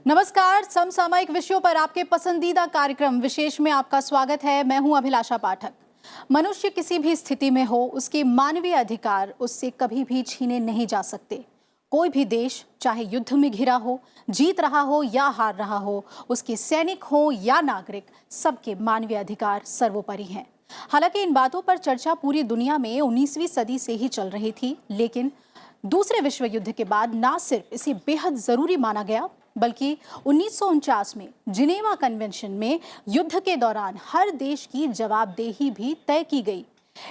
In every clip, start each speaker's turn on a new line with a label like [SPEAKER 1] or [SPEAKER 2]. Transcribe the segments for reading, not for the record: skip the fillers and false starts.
[SPEAKER 1] नमस्कार, समसामयिक विषयों पर आपके पसंदीदा कार्यक्रम विशेष में आपका स्वागत है। मैं हूं अभिलाषा पाठक। मनुष्य किसी भी स्थिति में हो, उसके मानवीय अधिकार उससे कभी भी छीने नहीं जा सकते। कोई भी देश चाहे युद्ध में घिरा हो, जीत रहा हो या हार रहा हो, उसके सैनिक हो या नागरिक, सबके मानवीय अधिकार सर्वोपरि हैं। हालांकि इन बातों पर चर्चा पूरी दुनिया में 19वीं सदी से ही चल रही थी, लेकिन दूसरे विश्व युद्ध के बाद ना सिर्फ इसे बेहद जरूरी माना गया, बल्कि 1949 में जिनेवा कन्वेंशन में युद्ध के दौरान हर देश की जवाबदेही भी तय की गई।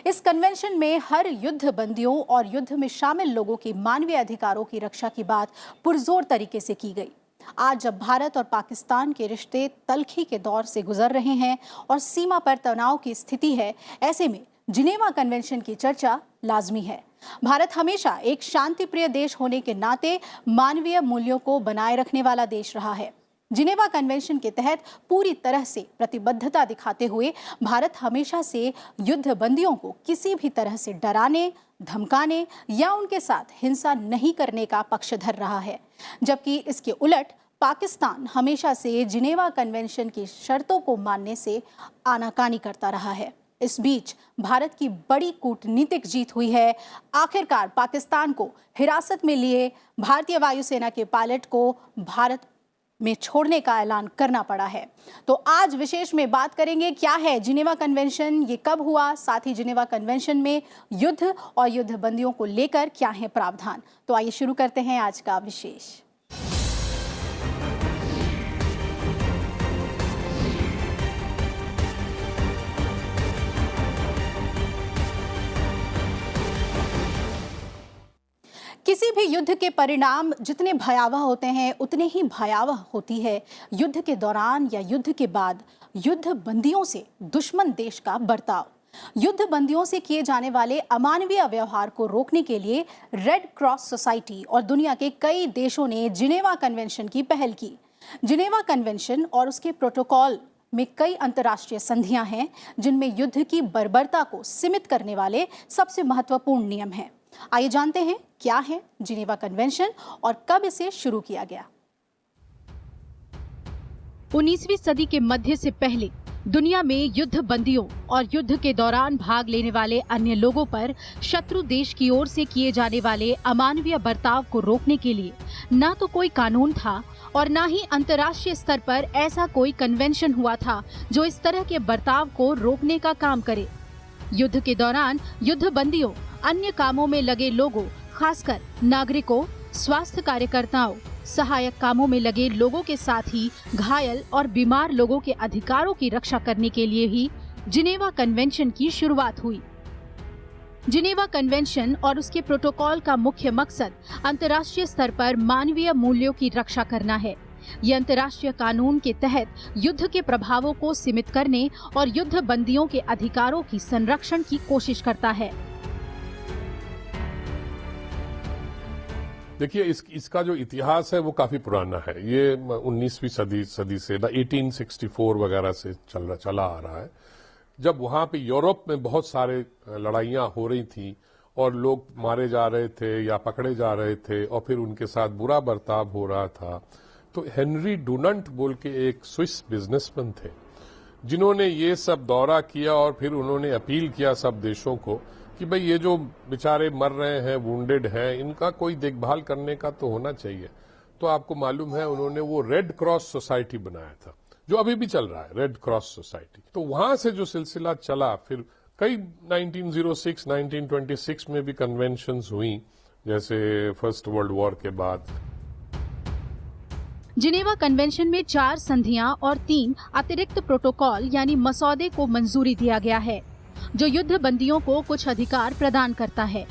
[SPEAKER 1] इस कन्वेंशन में हर युद्ध बंदियों और युद्ध में शामिल लोगों के मानवीय अधिकारों की रक्षा की बात पुरजोर तरीके से की गई। आज जब भारत और पाकिस्तान के रिश्ते तल्खी के दौर से गुजर रहे हैं और सीमा पर तनाव की स्थिति है, ऐसे में जिनेवा कन्वेंशन की चर्चा लाजमी है। भारत हमेशा एक शांति प्रिय देश होने के नाते मानवीय मूल्यों को बनाए रखने वाला देश रहा है। जिनेवा कन्वेंशन के तहत पूरी तरह से प्रतिबद्धता दिखाते हुए भारत हमेशा से युद्ध बंदियों को किसी भी तरह से डराने, धमकाने या उनके साथ हिंसा नहीं करने का पक्षधर रहा है, जबकि इसके उलट पाकिस्तान हमेशा से जिनेवा कन्वेंशन की शर्तों को मानने से आनाकानी करता रहा है। इस बीच भारत की बड़ी कूटनीतिक जीत हुई है। आखिरकार पाकिस्तान को हिरासत में लिए भारतीय वायुसेना के पायलट को भारत में छोड़ने का ऐलान करना पड़ा है। तो आज विशेष में बात करेंगे क्या है जिनेवा कन्वेंशन, ये कब हुआ, साथ ही जिनेवा कन्वेंशन में युद्ध और युद्ध बंदियों को लेकर क्या है प्रावधान। तो आइए शुरू करते हैं आज का विशेष। किसी भी युद्ध के परिणाम जितने भयावह होते हैं, उतने ही भयावह होती है युद्ध के दौरान या युद्ध के बाद युद्ध बंदियों से दुश्मन देश का बर्ताव। युद्ध बंदियों से किए जाने वाले अमानवीय व्यवहार को रोकने के लिए रेड क्रॉस सोसाइटी और दुनिया के कई देशों ने जिनेवा कन्वेंशन की पहल की। जिनेवा कन्वेंशन और उसके प्रोटोकॉल में कई अंतर्राष्ट्रीय संधियां हैं, जिनमें युद्ध की बर्बरता को सीमित करने वाले सबसे महत्वपूर्ण नियम हैं। आइए जानते हैं क्या है जिनेवा कन्वेंशन और कब इसे शुरू किया गया।
[SPEAKER 2] 19वीं सदी के मध्य से पहले दुनिया में युद्ध बंदियों और युद्ध के दौरान भाग लेने वाले अन्य लोगों पर शत्रु देश की ओर से किए जाने वाले अमानवीय बर्ताव को रोकने के लिए न तो कोई कानून था और न ही अंतर्राष्ट्रीय स्तर पर ऐसा कोई कन्वेंशन हुआ था जो इस तरह के बर्ताव को रोकने का काम करे। युद्ध के दौरान युद्ध बंदियों, अन्य कामों में लगे लोगों, खासकर नागरिकों, स्वास्थ्य कार्यकर्ताओं, सहायक कामों में लगे लोगों के साथ ही घायल और बीमार लोगों के अधिकारों की रक्षा करने के लिए ही जिनेवा कन्वेंशन की शुरुआत हुई। जिनेवा कन्वेंशन और उसके प्रोटोकॉल का मुख्य मकसद अंतर्राष्ट्रीय स्तर पर मानवीय मूल्यों की रक्षा करना है। ये अंतर्राष्ट्रीय कानून के तहत युद्ध के प्रभावों को सीमित करने और युद्ध बंदियों के अधिकारों की संरक्षण की कोशिश करता है।
[SPEAKER 3] देखिए, इसका जो इतिहास है वो काफी पुराना है। ये 19वीं सदी से 1864 वगैरह से चला आ रहा है, जब वहां पे यूरोप में बहुत सारे लड़ाइयां हो रही थी और लोग मारे जा रहे थे या पकड़े जा रहे थे और फिर उनके साथ बुरा बर्ताव हो रहा था। तो हेनरी डुनंट बोल के एक स्विस बिजनेसमैन थे, जिन्होंने ये सब दौरा किया और फिर उन्होंने अपील किया सब देशों को कि भाई ये जो बेचारे मर रहे हैं, वुंडेड हैं, इनका कोई देखभाल करने का तो होना चाहिए। तो आपको मालूम है उन्होंने वो रेड क्रॉस सोसाइटी बनाया था, जो अभी भी चल रहा है, रेड क्रॉस सोसाइटी। तो वहां से जो सिलसिला चला, फिर कई 1906, 1926 में भी कन्वेंशंस हुई, जैसे फर्स्ट वर्ल्ड वॉर के बाद।
[SPEAKER 2] जिनेवा कन्वेंशन में 4 संधियां और 3 अतिरिक्त प्रोटोकॉल यानी मसौदे को मंजूरी दिया गया है, जो युद्ध बंदियों को कुछ अधिकार प्रदान करता है।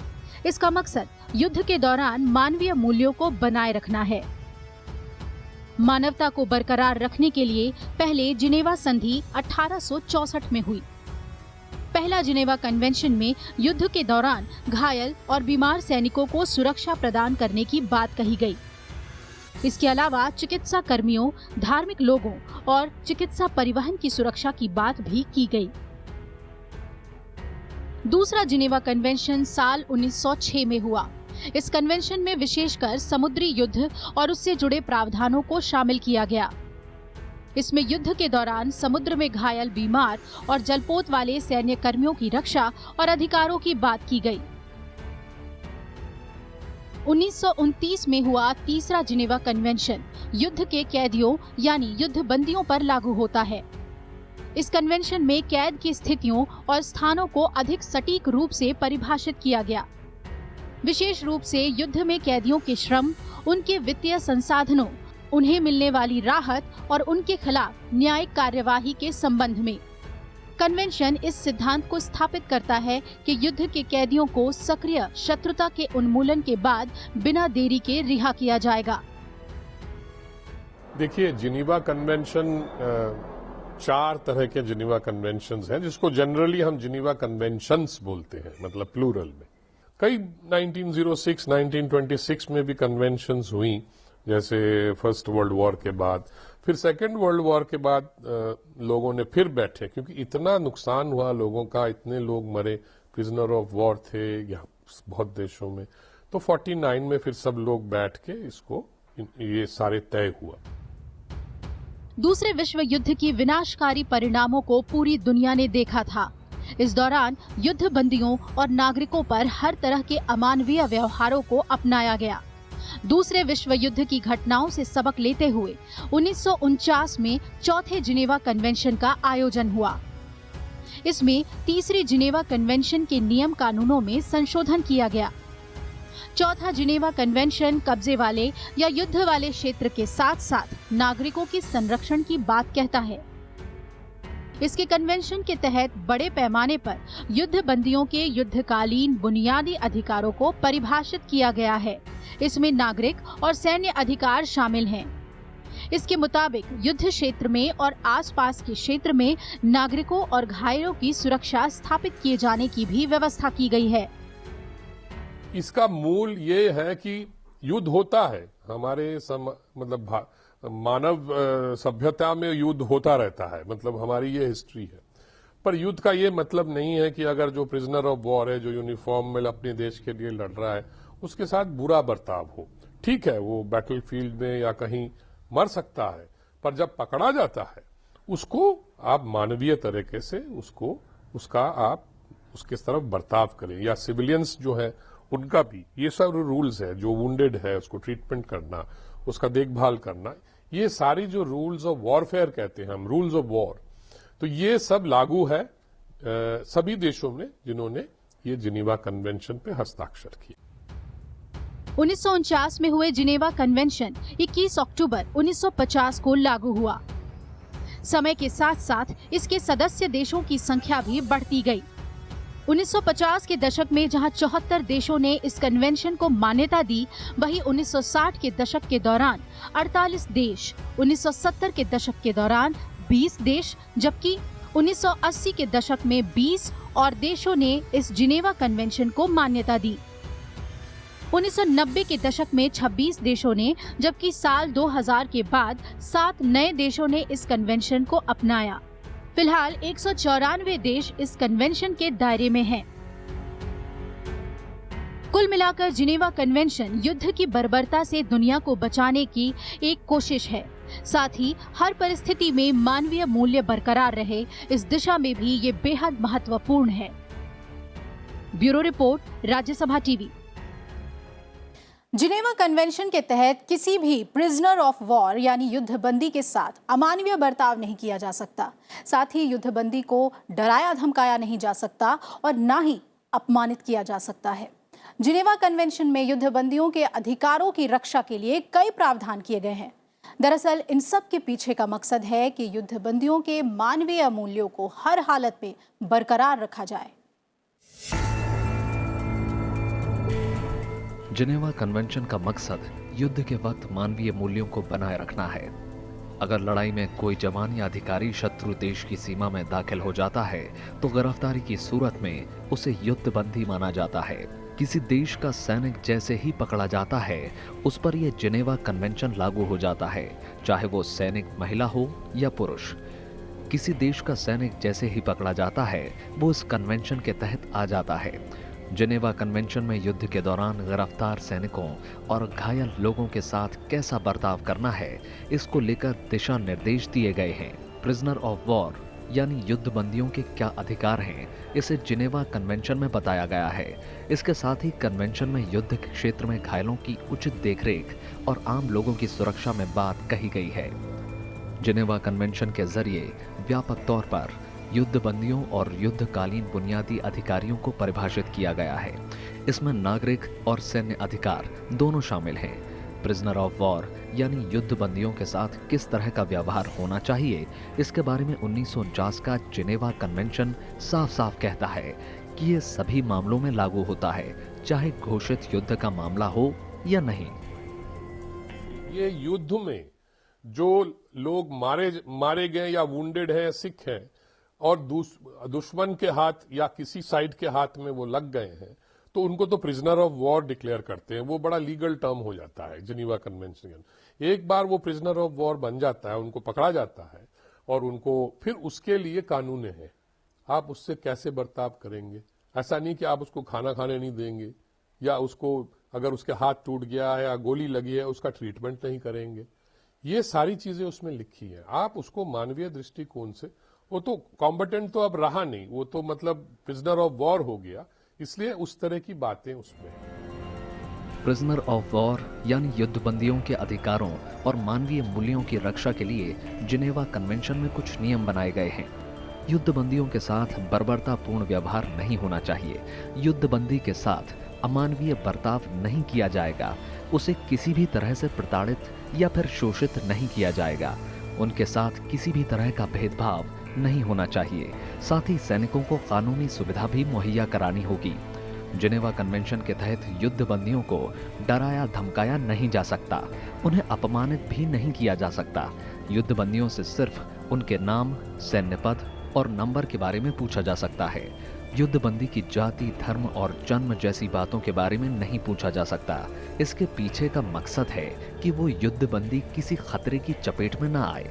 [SPEAKER 2] इसका मकसद युद्ध के दौरान मानवीय मूल्यों को बनाए रखना है। मानवता को बरकरार रखने के लिए पहले जिनेवा संधि 1864 में हुई। पहला जिनेवा कन्वेंशन में युद्ध के दौरान घायल और बीमार सैनिकों को सुरक्षा प्रदान करने की बात कही गई। इसके अलावा चिकित्सा कर्मियों, धार्मिक लोगों और चिकित्सा परिवहन की सुरक्षा की बात भी की गई। दूसरा जिनेवा कन्वेंशन साल 1906 में हुआ। इस कन्वेंशन में विशेषकर समुद्री युद्ध और उससे जुड़े प्रावधानों को शामिल किया गया। इसमें युद्ध के दौरान समुद्र में घायल, बीमार और जलपोत वाले सैन्य कर्मियों की रक्षा और अधिकारों की बात की गई। 1929 में हुआ तीसरा जिनेवा कन्वेंशन युद्ध के कैदियों यानी युद्ध बंदियों पर लागू होता है। इस कन्वेंशन में कैद की स्थितियों और स्थानों को अधिक सटीक रूप से परिभाषित किया गया। विशेष रूप से युद्ध में कैदियों के श्रम, उनके वित्तीय संसाधनों, उन्हें मिलने वाली राहत और उनके खिलाफ न्यायिक कार्यवाही के संबंध में। कन्वेंशन इस सिद्धांत को स्थापित करता है कि युद्ध के कैदियों को सक्रिय शत्रुता के उन्मूलन के बाद बिना देरी के रिहा किया जाएगा।
[SPEAKER 3] देखिए, जिनीवा कन्वेंशन 4 तरह के जिनीवा कन्वेंशंस हैं, जिसको जनरली हम जिनीवा कन्वेंशंस बोलते हैं, मतलब प्लूरल में। कई 1906, 1926 में भी कन्वेंशंस हुई, जैसे फर्स्ट वर्ल्ड वॉर के बाद। फिर सेकेंड वर्ल्ड वॉर के बाद लोगों ने फिर बैठे, क्योंकि इतना नुकसान हुआ लोगों का, इतने लोग मरे, प्रिजनर ऑफ वॉर थे यहाँ बहुत देशों में। तो 49 में फिर सब लोग बैठ के इसको ये सारे तय हुआ।
[SPEAKER 2] दूसरे विश्व युद्ध की विनाशकारी परिणामों को पूरी दुनिया ने देखा था। इस दौरान युद्ध बंदियों और नागरिकों पर हर तरह के अमानवीय व्यवहारों को अपनाया गया। दूसरे विश्व युद्ध की घटनाओं से सबक लेते हुए 1949 में चौथे जिनेवा कन्वेंशन का आयोजन हुआ। इसमें तीसरी जिनेवा कन्वेंशन के नियम कानूनों में संशोधन किया गया। चौथा जिनेवा कन्वेंशन कब्जे वाले या युद्ध वाले क्षेत्र के साथ साथ नागरिकों के संरक्षण की बात कहता है। इसके कन्वेंशन के तहत बड़े पैमाने पर युद्ध बंदियों के युद्धकालीन बुनियादी अधिकारों को परिभाषित किया गया है। इसमें नागरिक और सैन्य अधिकार शामिल हैं। इसके मुताबिक युद्ध क्षेत्र में और आसपास के क्षेत्र में नागरिकों और घायलों की सुरक्षा स्थापित किए जाने की भी व्यवस्था की गई है।
[SPEAKER 3] इसका मूल ये है कि युद्ध होता है, हमारे मतलब मानव सभ्यता में युद्ध होता रहता है, मतलब हमारी ये हिस्ट्री है। पर युद्ध का ये मतलब नहीं है कि अगर जो प्रिजनर ऑफ वॉर है, जो यूनिफॉर्म में अपने देश के लिए लड़ रहा है, उसके साथ बुरा बर्ताव हो। ठीक है, वो बैटलफील्ड में या कहीं मर सकता है, पर जब पकड़ा जाता है उसको आप मानवीय तरीके से आप उसके तरफ बर्ताव करें। या सिविलियंस जो है उनका भी ये सब रूल्स है, जो वुंडेड है उसको ट्रीटमेंट करना, उसका देखभाल करना, ये सारी जो रूल्स ऑफ वॉरफेयर कहते हैं हम, रूल्स ऑफ वॉर, तो ये सब लागू है सभी देशों में जिन्होंने ये जिनेवा कन्वेंशन पे हस्ताक्षर किए।
[SPEAKER 2] 1949 में हुए जिनेवा कन्वेंशन 21 अक्टूबर 1950 को लागू हुआ। समय के साथ साथ इसके सदस्य देशों की संख्या भी बढ़ती गई। 1950 के दशक में जहां 74 देशों ने इस कन्वेंशन को मान्यता दी, वहीं 1960 के दशक के दौरान 48 देश, 1970 के दशक के दौरान 20 देश, जबकि 1980 के दशक में 20 और देशों ने इस जिनेवा कन्वेंशन को मान्यता दी। 1990 के दशक में 26 देशों ने, जबकि साल 2000 के बाद 7 नए देशों ने इस कन्वेंशन को अपनाया। फिलहाल 194 देश इस कन्वेंशन के दायरे में हैं। कुल मिलाकर जिनेवा कन्वेंशन युद्ध की बर्बरता से दुनिया को बचाने की एक कोशिश है। साथ ही हर परिस्थिति में मानवीय मूल्य बरकरार रहे, इस दिशा में भी ये बेहद महत्वपूर्ण है। Bureau report, Rajya Sabha TV.
[SPEAKER 1] Geneva convention के तहत किसी भी प्रिजनर ऑफ वॉर यानी युद्धबंदी के साथ अमानवीय बर्ताव नहीं किया जा सकता। साथ ही युद्धबंदी को डराया धमकाया नहीं जा सकता और ना ही अपमानित किया जा सकता है। जिनेवा कन्वेंशन में युद्धबंदियों के अधिकारों की रक्षा के लिए कई प्रावधान किए गए हैं। दरअसल इन सब के पीछे का मकसद है कि युद्धबंदियों के मानवीय मूल्यों को हर हालत में बरकरार रखा जाए।
[SPEAKER 4] जिनेवा कन्वेंशन का मकसद युद्ध के वक्त मानवीय मूल्यों को बनाए रखना है। अगर लड़ाई में कोई जवान या अधिकारी शत्रु देश की सीमा में दाखिल हो जाता है तो गिरफ्तारी की सूरत में उसे युद्धबंदी माना जाता है। किसी देश का सैनिक जैसे ही पकड़ा जाता है उस पर यह जिनेवा कन्वेंशन लागू हो जाता है, चाहे वो सैनिक महिला हो या पुरुष। किसी देश का सैनिक जैसे ही पकड़ा जाता है वो इस कन्वेंशन के तहत आ जाता है। जिनेवा कन्वेंशन में युद्ध के दौरान गिरफ्तार सैनिकों और घायल लोगों के साथ कैसा बर्ताव करना है, इसको लेकर दिशा निर्देश दिए गए हैं। प्रिजनर ऑफ वॉर यानी युद्ध बंदियों के क्या अधिकार हैं, इसे जिनेवा कन्वेंशन में बताया गया है। इसके साथ ही कन्वेंशन में युद्ध के क्षेत्र में घायलों की उचित देखरेख और आम लोगों की सुरक्षा में बात कही गई है। जिनेवा कन्वेंशन के जरिए व्यापक तौर पर युद्ध बंदियों और युद्धकालीन बुनियादी अधिकारियों को परिभाषित किया गया है। इसमें नागरिक और सैन्य अधिकार दोनों शामिल हैं। प्रिजनर ऑफ वॉर यानी युद्ध बंदियों के साथ किस तरह का व्यवहार होना चाहिए, इसके बारे में 1949 का जिनेवा कन्वेंशन साफ साफ कहता है कि ये सभी मामलों में लागू होता है, चाहे घोषित युद्ध का मामला हो या नहीं।
[SPEAKER 3] ये युद्ध में जो लोग मारे गए या वुंडेड हैं, सिख हैं और दुश्मन के हाथ या किसी साइड के हाथ में वो लग गए हैं, तो उनको तो प्रिजनर ऑफ वॉर डिक्लेयर करते हैं। वो बड़ा लीगल टर्म हो जाता है जिनेवा कन्वेंशन। एक बार वो प्रिजनर ऑफ वॉर बन जाता है, उनको पकड़ा जाता है और उनको फिर उसके लिए कानून है, आप उससे कैसे बर्ताव करेंगे। ऐसा नहीं कि आप उसको खाना खाने नहीं देंगे या उसको अगर उसके हाथ टूट गया है या गोली लगी है उसका ट्रीटमेंट नहीं करेंगे। ये सारी चीजें उसमें लिखी हैं। आप उसको मानवीय दृष्टिकोण से, वो तो कॉम्बटेंट तो अब रहा नहीं, वो तो मतलब प्रिजनर ऑफ वॉर हो गया, इसलिए उस तरह की बातें उसमें।
[SPEAKER 4] प्रिजनर ऑफ वॉर यानी युद्ध बंदियों के अधिकारों और मानवीय मूल्यों की रक्षा के लिए जिनेवा कन्वेंशन में कुछ नियम बनाए गए हैं। युद्ध बंदियों के साथ बर्बरतापूर्ण व्यवहार नहीं होना चाहिए। युद्ध बंदी के साथ अमानवीय बर्ताव नहीं किया जाएगा। उसे किसी भी तरह से प्रताड़ित या फिर शोषित नहीं किया जाएगा। उनके साथ किसी भी तरह का भेदभाव नहीं होना चाहिए। साथ ही सैनिकों को कानूनी सुविधा भी मुहैया करानी होगी। जिनेवा कन्वेंशन के तहत युद्ध बंदियों को डराया धमकाया नहीं जा सकता, उन्हें अपमानित भी नहीं किया जा सकता। युद्ध बंदियों से सिर्फ उनके नाम, सैन्य पद और नंबर के बारे में पूछा जा सकता है। युद्ध बंदी की जाति, धर्म और जन्म जैसी बातों के बारे में नहीं पूछा जा सकता। इसके पीछे का मकसद है कि वो युद्ध बंदी किसी खतरे की चपेट में न आए।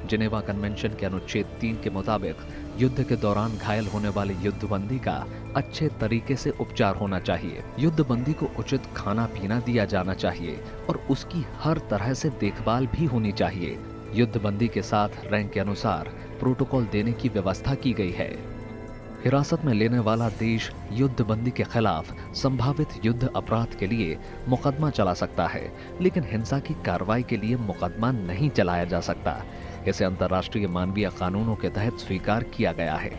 [SPEAKER 4] जिनेवा कन्वेंशन के अनुच्छेद 3 के मुताबिक युद्ध के दौरान घायल होने वाले युद्ध बंदी का अच्छे तरीके से उपचार होना चाहिए। युद्ध बंदी को उचित खाना पीना दिया जाना चाहिए और उसकी हर तरह से देखभाल भी होनी चाहिए। युद्ध बंदी के साथ रैंक के अनुसार प्रोटोकॉल देने की व्यवस्था की गई है। हिरासत में लेने वाला देश युद्ध बंदी के खिलाफ संभावित युद्ध अपराध के लिए मुकदमा चला सकता है, लेकिन हिंसा की कार्रवाई के लिए मुकदमा नहीं चलाया जा सकता। इसे अंतर्राष्ट्रीय मानवीय कानूनों के तहत स्वीकार किया गया है।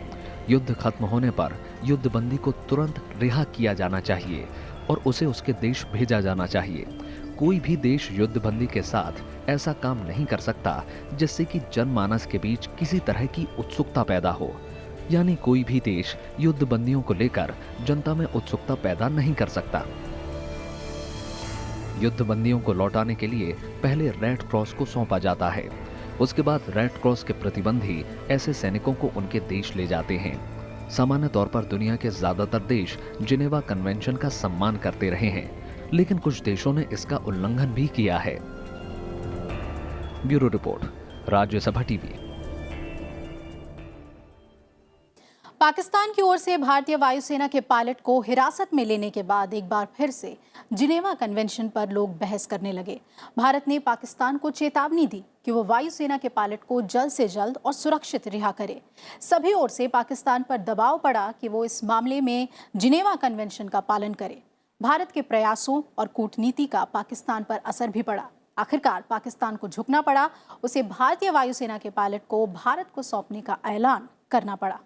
[SPEAKER 4] युद्ध खत्म होने पर युद्ध बंदी को तुरंत रिहा किया जाना चाहिए और उसे उसके देश भेजा जाना चाहिए। कोई भी देश युद्ध बंदी के साथ ऐसा काम नहीं कर सकता जिससे कि जनमानस के बीच किसी तरह की उत्सुकता पैदा हो। यानी कोई भी देश युद्ध बंदियों को लेकर जनता में उत्सुकता पैदा नहीं कर सकता। युद्ध बंदियों को लौटाने के लिए पहले रेड क्रॉस को सौंपा जाता है। उसके बाद रेड क्रॉस के प्रतिबंधी ऐसे सैनिकों को उनके देश ले जाते हैं। सामान्य तौर पर दुनिया के ज्यादातर देश जिनेवा कन्वेंशन का सम्मान करते रहे हैं, लेकिन कुछ देशों ने इसका उल्लंघन भी किया है। Bureau report, Rajya Sabha TV.
[SPEAKER 1] Pakistan की ओर से भारतीय वायुसेना के पायलट को हिरासत में लेने के बाद एक बार फिर से जिनेवा कन्वेंशन पर लोग बहस करने लगे। भारत ने पाकिस्तान को चेतावनी दी कि वो वायुसेना के पायलट को जल्द से जल्द और सुरक्षित रिहा करे। सभी ओर से पाकिस्तान पर दबाव पड़ा कि वो इस मामले में जिनेवा कन्वेंशन का पालन करे। भारत के प्रयासों और कूटनीति का पाकिस्तान पर असर भी पड़ा। आखिरकार पाकिस्तान को झुकना पड़ा, उसे भारतीय वायुसेना के पायलट को भारत को सौंपने का ऐलान करना पड़ा।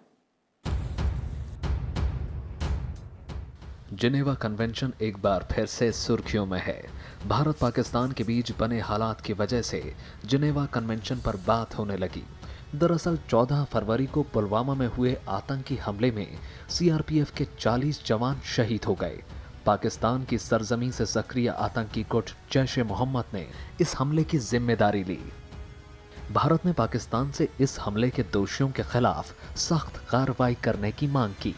[SPEAKER 4] जिनेवा कन्वेंशन एक बार फिर से सुर्खियों में है। भारत पाकिस्तान के बीच बने हालात की वजह से जिनेवा कन्वेंशन पर बात होने लगी। दरअसल 14 फरवरी को पुलवामा में हुए आतंकी हमले में सीआरपीएफ के 40 जवान शहीद हो गए। पाकिस्तान की सरजमी से सक्रिय आतंकी गुट जैश ए मोहम्मद ने इस हमले की जिम्मेदारी ली। भारत ने पाकिस्तान से इस हमले के दोषियों के खिलाफ सख्त कार्रवाई करने की मांग की।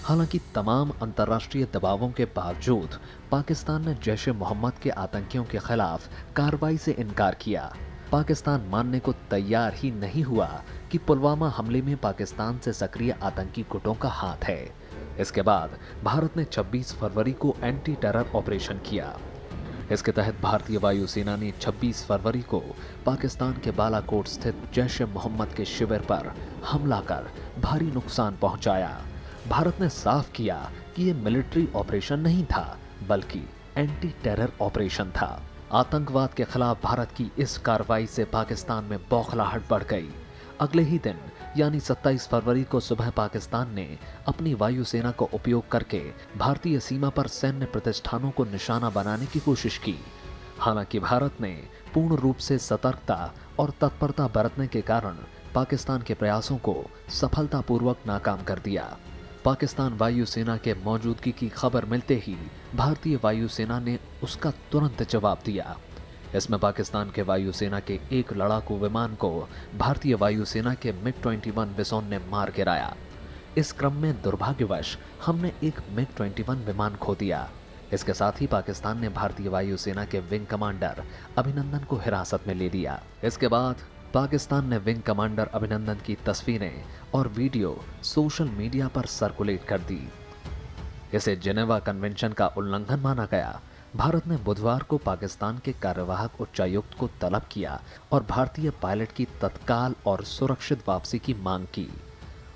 [SPEAKER 4] हालांकि तमाम अंतर्राष्ट्रीय दबावों के बावजूद पाकिस्तान ने जैश ए मोहम्मद के आतंकियों के खिलाफ कार्रवाई से इनकार किया। पाकिस्तान मानने को तैयार ही नहीं हुआ कि पुलवामा हमले में पाकिस्तान से सक्रिय आतंकी गुटों का हाथ है। इसके बाद भारत ने 26 फरवरी को एंटी टेरर ऑपरेशन किया। इसके तहत भारतीय वायुसेना ने 26 फरवरी को पाकिस्तान के बालाकोट स्थित जैश ए मोहम्मद के शिविर पर हमला कर भारी नुकसान पहुंचाया। भारत ने साफ किया कि यह मिलिट्री ऑपरेशन नहीं था, बल्कि एंटी टेरर ऑपरेशन था। आतंकवाद के खिलाफ भारत की इस कार्रवाई से पाकिस्तान में बौखलाहट बढ़ गई। अगले ही दिन यानी 27 फरवरी को सुबह पाकिस्तान ने अपनी वायुसेना का उपयोग करके भारतीय सीमा पर सैन्य प्रतिष्ठानों को निशाना बनाने की कोशिश की। हालांकि भारत ने पूर्ण रूप से सतर्कता और तत्परता बरतने के कारण पाकिस्तान के प्रयासों को सफलतापूर्वक नाकाम कर दिया। पाकिस्तान वायुसेना के मौजूदगी की खबर मिलते ही भारतीय वायुसेना ने उसका तुरंत जवाब दिया। इसमें पाकिस्तान के वायुसेना के एक लड़ाकू विमान को भारतीय वायुसेना के MiG-21 विसोन ने मार गिराया। इस क्रम में दुर्भाग्यवश हमने एक MiG-21 विमान खो दिया। इसके साथ ही पाकिस्तान ने भारतीय वायुसेना के विंग कमांडर अभिनंदन को हिरासत में ले लिया। इसके बाद पाकिस्तान ने विंग कमांडर अभिनंदन की तस्वीरें और वीडियो सोशल मीडिया पर सर्कुलेट कर दी। इसे जिनेवा कन्वेंशन का उल्लंघन माना गया। भारत ने बुधवार को पाकिस्तान के कार्यवाहक उच्चायुक्त को तलब किया और भारतीय पायलट की तत्काल और सुरक्षित वापसी की मांग की।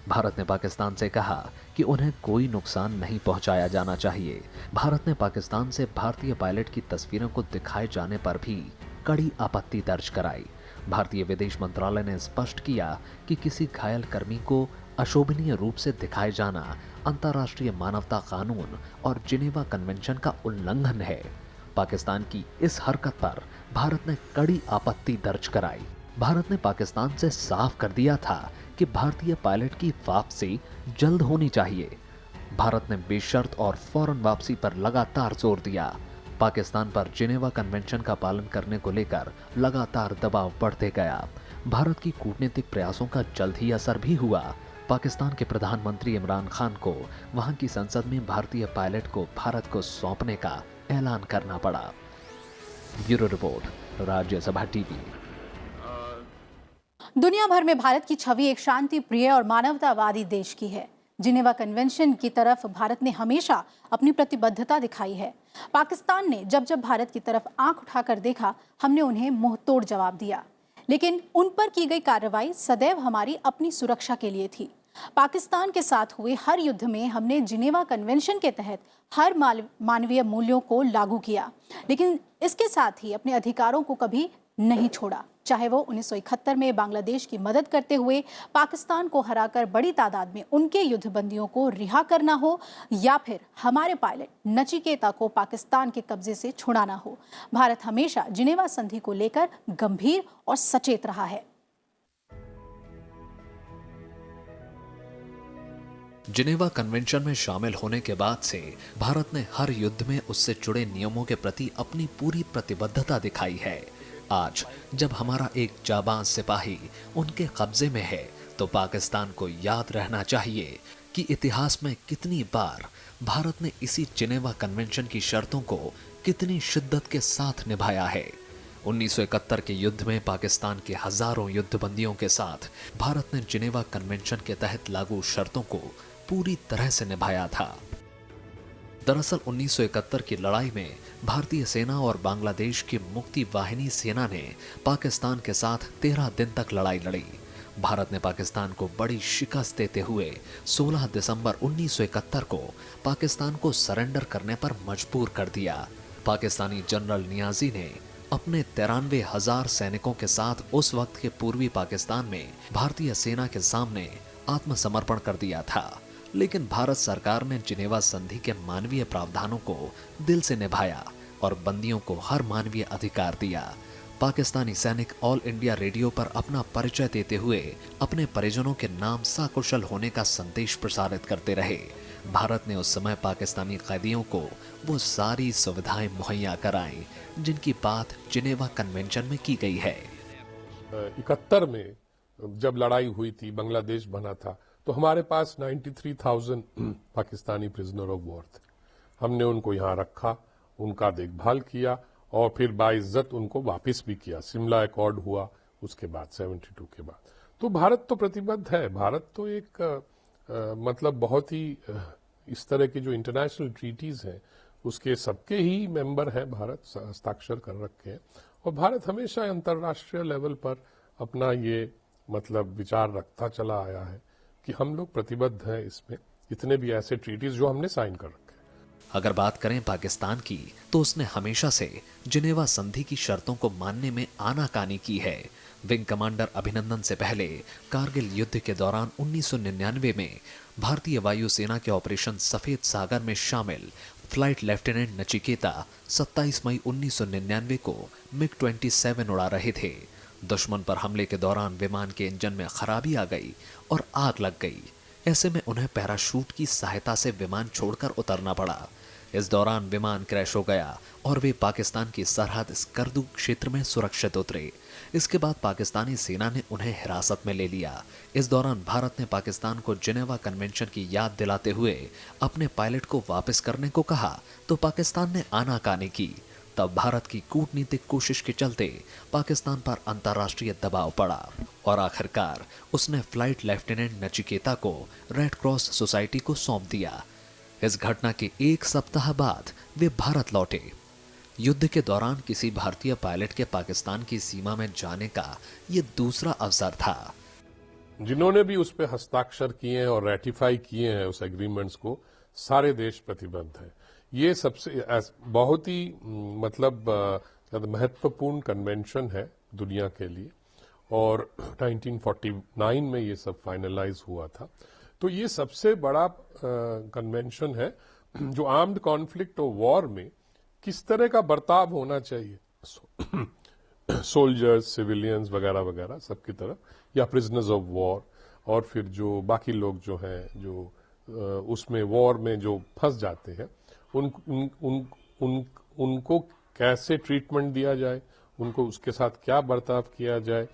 [SPEAKER 4] भारत ने पाकिस्तान से कहा कि उन्हें कोई नुकसान नहीं पहुंचाया जाना चाहिए। भारत ने पाकिस्तान से भारतीय पायलट की तस्वीरों को दिखाए जाने पर भी कड़ी आपत्ति दर्ज कराई। भारतीय विदेश मंत्रालय ने स्पष्ट किया कि किसी घायल कर्मी को अशोभनीय रूप से दिखाए जाना अंतर्राष्ट्रीय मानवता कानून और जिनेवा कन्वेंशन का उल्लंघन है। पाकिस्तान की इस हरकत पर भारत ने कड़ी आपत्ति दर्ज कराई। भारत ने पाकिस्तान से साफ कर दिया था कि भारतीय पायलट की वापसी जल्द होनी चाहिए। भारत ने बेशर्त और फौरन वापसी पर लगातार जोर दिया। पाकिस्तान पर जिनेवा कन्वेंशन का पालन करने को लेकर लगातार दबाव बढ़ते गया। भारत की कूटनीतिक प्रयासों का जल्द ही असर भी हुआ। पाकिस्तान के प्रधानमंत्री इमरान खान को वहां की संसद में भारतीय पायलट को भारत को सौंपने का ऐलान करना पड़ा। Bureau report, Rajya Sabha TV.
[SPEAKER 1] दुनिया भर में भारत की छवि एक शांति प्रिय और मानवतावादी देश की है। जिनेवा कन्वेंशन की तरफ भारत ने हमेशा अपनी प्रतिबद्धता दिखाई है। पाकिस्तान ने जब जब भारत की तरफ आंख उठाकर देखा, हमने उन्हें मुंहतोड़ जवाब दिया। लेकिन उन पर की गई कार्रवाई सदैव हमारी अपनी सुरक्षा के लिए थी। पाकिस्तान के साथ हुए हर युद्ध में हमने जिनेवा कन्वेंशन के तहत हर मानवीय मूल्यों को लागू किया, लेकिन इसके साथ ही अपने अधिकारों को कभी नहीं छोड़ा। चाहे वो 1971 में बांग्लादेश की मदद करते हुए पाकिस्तान को हराकर बड़ी तादाद में उनके युद्धबंदियों को रिहा करना हो, या फिर हमारे पायलट नचिकेता को पाकिस्तान के कब्जे से छुड़ाना हो, भारत हमेशा जिनेवा संधि को लेकर गंभीर और सचेत रहा है।
[SPEAKER 4] जिनेवा कन्वेंशन में शामिल होने के बाद से भारत ने हर युद्ध में उससे जुड़े नियमों के प्रति अपनी पूरी प्रतिबद्धता दिखाई है। आज जब हमारा एक जाबाज सिपाही उनके कब्जे में है, तो पाकिस्तान को याद रहना चाहिए कि इतिहास में कितनी बार भारत ने इसी जिनेवा कन्वेंशन की शर्तों को कितनी शिद्दत के साथ निभाया है। 1971 के युद्ध में पाकिस्तान के हजारों युद्धबंदियों के साथ भारत ने जिनेवा कन्वेंशन के तहत लागू शर्तों को पूरी तरह से निभाया था। दरअसल 1971 की लड़ाई में भारतीय सेना और बांग्लादेश की मुक्ति वाहिनी सेना ने पाकिस्तान के साथ 13 दिन तक लड़ाई लड़ी। भारत ने पाकिस्तान को बड़ी शिकस्त देते हुए 16 दिसंबर 1971 को पाकिस्तान को सरेंडर करने पर मजबूर कर दिया। पाकिस्तानी जनरल नियाजी ने अपने 93,000 सैनिकों के साथ उस वक्त के पूर्वी पाकिस्तान में भारतीय सेना के सामने आत्मसमर्पण कर दिया था, लेकिन भारत सरकार ने जिनेवा संधि के मानवीय प्रावधानों को दिल से निभाया और बंदियों को हर मानवीय अधिकार दिया। पाकिस्तानी सैनिक ऑल इंडिया रेडियो पर अपना परिचय देते हुए अपने परिजनों के नाम सकुशल होने का संदेश प्रसारित करते रहे। भारत ने उस समय पाकिस्तानी कैदियों को वो सारी सुविधाएं मुहैया कराई जिनकी बात जिनेवा कन्वेंशन में की गई है।
[SPEAKER 3] 71 में जब लड़ाई हुई थी, बांग्लादेश बना था, तो हमारे पास 93,000 पाकिस्तानी प्रिजनर ऑफ वॉर थे। हमने उनको यहाँ रखा, उनका देखभाल किया और फिर बाइज्जत उनको वापस भी किया। शिमला एकॉर्ड हुआ उसके बाद 72 के बाद। तो भारत तो प्रतिबद्ध है। भारत तो एक मतलब बहुत ही इस तरह की जो इंटरनेशनल ट्रीटीज हैं उसके सबके ही मेंबर हैं, भारत हस्ताक्षर कर रखे हैं। और भारत हमेशा अंतर्राष्ट्रीय लेवल पर अपना ये मतलब विचार रखता चला आया है कि हम लोग प्रतिबद्ध हैं इसमें, जितने भी ऐसे ट्रीटीज जो हमने साइन कर रखे।
[SPEAKER 4] अगर बात करें पाकिस्तान की, तो उसने हमेशा से जिनेवा संधि की शर्तों को मानने में आनाकानी की है। विंग कमांडर अभिनंदन से पहले कारगिल युद्ध के दौरान 1999 में भारतीय वायुसेना के ऑपरेशन सफेद सागर में शामिल फ्लाइट लेफ्टिनेंट नचिकेता 27 मई 1999 को MiG-27 उड़ा रहे थे। दुश्मन पर हमले के दौरान विमान के इंजन में खराबी आ गई और आग लग गई। ऐसे में उन्हें पैराशूट की सहायता से विमान छोड़कर उतरना पड़ा। इस दौरान विमान क्रैश हो गया और वे पाकिस्तान की सरहद स्कर्दू क्षेत्र में सुरक्षित उतरे। इसके बाद पाकिस्तानी सेना ने उन्हें हिरासत में ले लिया। इस दौरान भारत ने पाकिस्तान को जिनेवा कन्वेंशन की याद दिलाते हुए अपने पायलट को वापस करने को कहा, तो पाकिस्तान ने आनाकानी की। तब भारत की कूटनीतिक कोशिश के चलते पाकिस्तान पर अंतर्राष्ट्रीय दबाव पड़ा और आखिरकार उसने फ्लाइट लेफ्टिनेंट नचिकेता को रेड क्रॉस सोसाइटी को सौंप दिया। इस घटना के एक सप्ताह बाद वे भारत लौटे। युद्ध के दौरान किसी भारतीय पायलट के पाकिस्तान की सीमा में जाने का ये दूसरा अवसर था।
[SPEAKER 3] जिन्होंने भी उस पर हस्ताक्षर किए हैं और रेटिफाई किए हैं उस एग्रीमेंट्स को, सारे देश प्रतिबद्ध हैं। ये सबसे बहुत ही मतलब महत्वपूर्ण कन्वेंशन है दुनिया के लिए और 1949 में ये सब फाइनलाइज हुआ था। तो ये सबसे बड़ा कन्वेंशन है जो आर्म्ड कॉन्फ्लिक्ट और वॉर में किस तरह का बर्ताव होना चाहिए सोल्जर्स, सिविलियंस वगैरह वगैरह सबकी तरफ, या प्रिजनर्स ऑफ वॉर, और फिर जो बाकी लोग जो हैं जो उसमें वॉर में जो फंस जाते हैं उनको कैसे ट्रीटमेंट दिया जाए, उनको उसके साथ क्या बर्ताव किया जाए।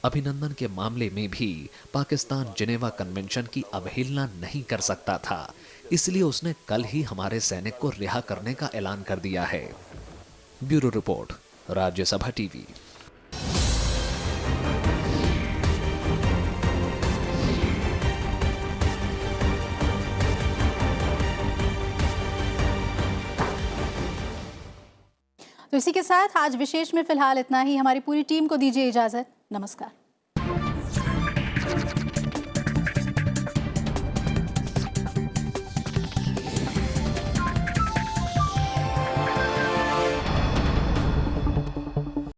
[SPEAKER 4] अभिनंदन के मामले में भी पाकिस्तान जिनेवा कन्वेंशन की अवहेलना नहीं कर सकता था, इसलिए उसने कल ही हमारे सैनिक को रिहा करने का ऐलान कर दिया है। Bureau report, Rajya Sabha TV.
[SPEAKER 1] तो इसी के साथ आज विशेष में फिलहाल इतना ही। हमारी पूरी टीम को दीजिए इजाजत। नमस्कार।